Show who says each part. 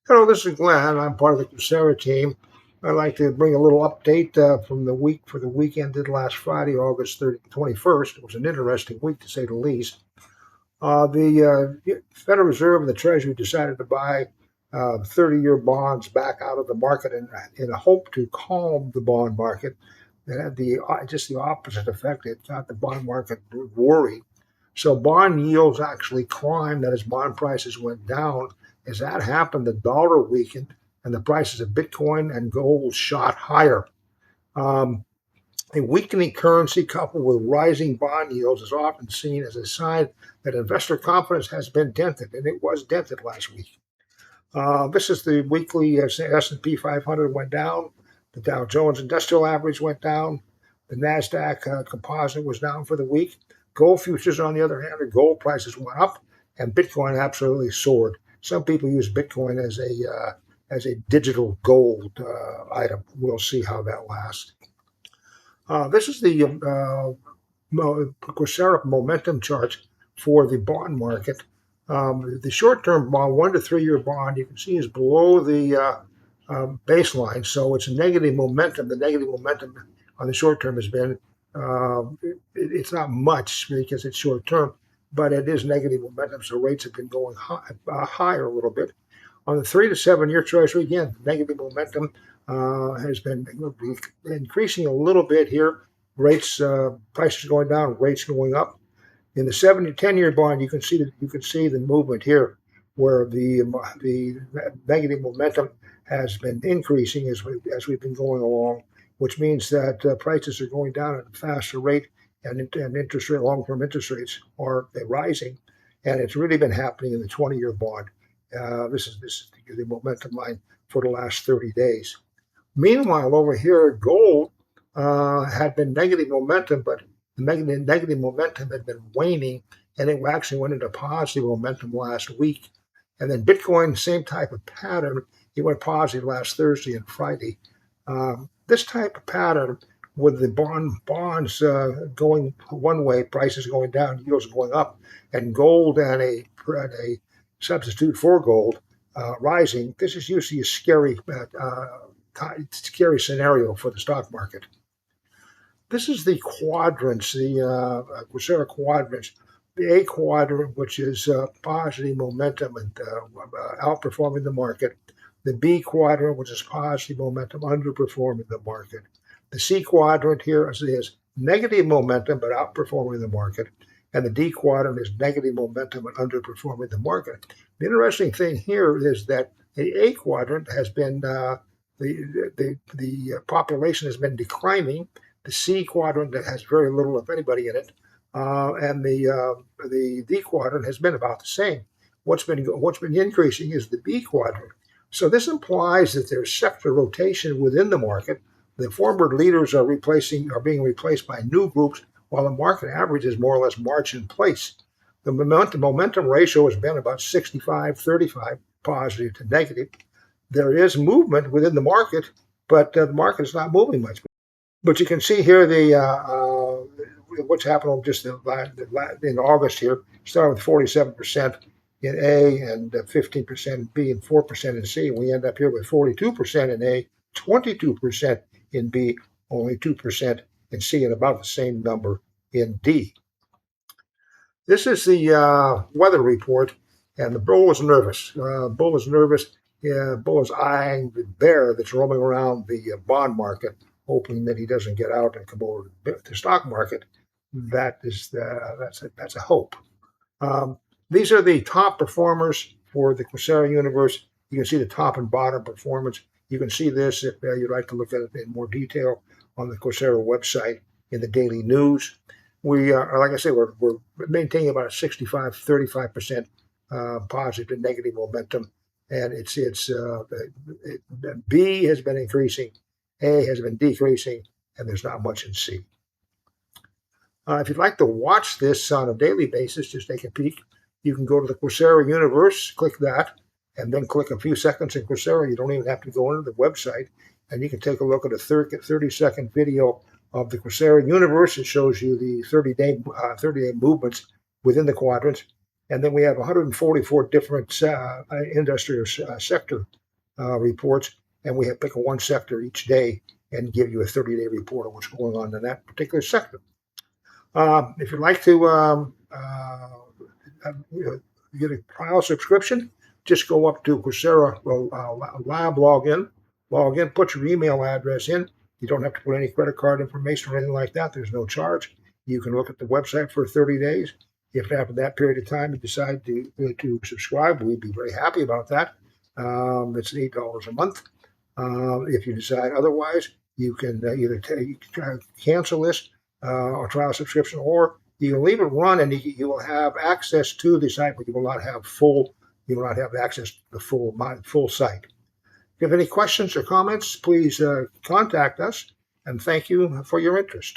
Speaker 1: Hello, this is Glenn. I'm part of the Quacera team. I'd like to bring a little update from the week for the week ended last Friday, August 21st. It was an interesting week to say the least. The Federal Reserve and the Treasury decided to buy 30-year bonds back out of the market in a hope to calm the bond market. It had just the opposite effect. It got the bond market worried. So bond yields actually climbed, that is, bond prices went down. As that happened, the dollar weakened and the prices of Bitcoin and gold shot higher. Um, a weakening currency coupled with rising bond yields is often seen as a sign that investor confidence has been dented, and it was dented last week. This is the weekly S&P 500 went down. The Dow Jones Industrial Average went down. The NASDAQ composite was down for the week. Gold futures, on the other hand, the gold prices went up, and Bitcoin absolutely soared. Some people use Bitcoin as a digital gold item. We'll see how that lasts. This is the Quacera momentum chart for the bond market. The short-term bond, 1 to 3 year bond, you can see is below the baseline, so it's a negative momentum. The negative momentum on the short term has been it's not much because it's short term, but it is negative momentum. So rates have been going higher a little bit. On the 3 to 7 year Treasury, again, negative momentum has been increasing a little bit here. Rates, prices going down, rates going up. In the 7 to 10 year bond, you can see the movement here, where the negative momentum has been increasing as we've been going along, which means that prices are going down at a faster rate, and interest rate, long-term interest rates are rising, and it's really been happening in the 20-year bond. This is the momentum line for the last 30 days. Meanwhile, over here, gold had been negative momentum, but the negative momentum had been waning, and it actually went into positive momentum last week. And then Bitcoin, same type of pattern. It went positive last Thursday and Friday. This type of pattern, with the bonds going one way, prices going down, yields going up, and gold and a substitute for gold rising. This is usually a scary scenario for the stock market. This is the quadrants, the Quacera quadrants. The A quadrant, which is positive momentum and outperforming the market. The B quadrant, which is positive momentum, underperforming the market. The C quadrant here is negative momentum but outperforming the market. And the D quadrant is negative momentum and underperforming the market. The interesting thing here is that the A quadrant has been the population has been declining. The C quadrant that has very little, if anybody, in it, and the D quadrant has been about the same. What's been increasing is the B quadrant. So this implies that there's sector rotation within the market. The former leaders are being replaced by new groups, while the market average is more or less march in place. The momentum ratio has been about 65-35, positive to negative. There is movement within the market, but the market is not moving much. But you can see here what's happened just in August here. Started with 47% in A and 15% in B and 4% in C. We end up here with 42% in A, 22% in B, only 2% in C, and about the same number in D. This is the weather report, and the bull is nervous. Bull is nervous. Bull is eyeing the bear that's roaming around the bond market, hoping that he doesn't get out and come over to the stock market. That's a hope. These are the top performers for the Quacera universe. You can see the top and bottom performance. You can see this if you'd like to look at it in more detail on the Quacera website in the daily news. We are, like I said, we're maintaining about a 65-35% positive to negative momentum, and B has been increasing, A has been decreasing, and there's not much in C. If you'd like to watch this on a daily basis, just take a peek. You can go to the Quacera universe, click that, and then click a few seconds in Quacera. You don't even have to go into the website, and you can take a look at a 30-second video of the Quacera universe. It shows you the 30-day movements within the quadrants, And then we have 144 different industry or sector reports, and we have pick one sector each day and give you a 30-day report on what's going on in that particular sector. If you'd like to get a trial subscription, just go up to Quacera Lab, log in, put your email address in. You don't have to put any credit card information or anything like that. There's no charge. You can look at the website for 30 days. If after that period of time you decide to subscribe, we'd be very happy about that. It's $8 a month. If you decide otherwise, you can either cancel this or trial subscription, or you can leave it run, and you will have access to the site, but you will not have access to the full site. If you have any questions or comments, please contact us, and thank you for your interest.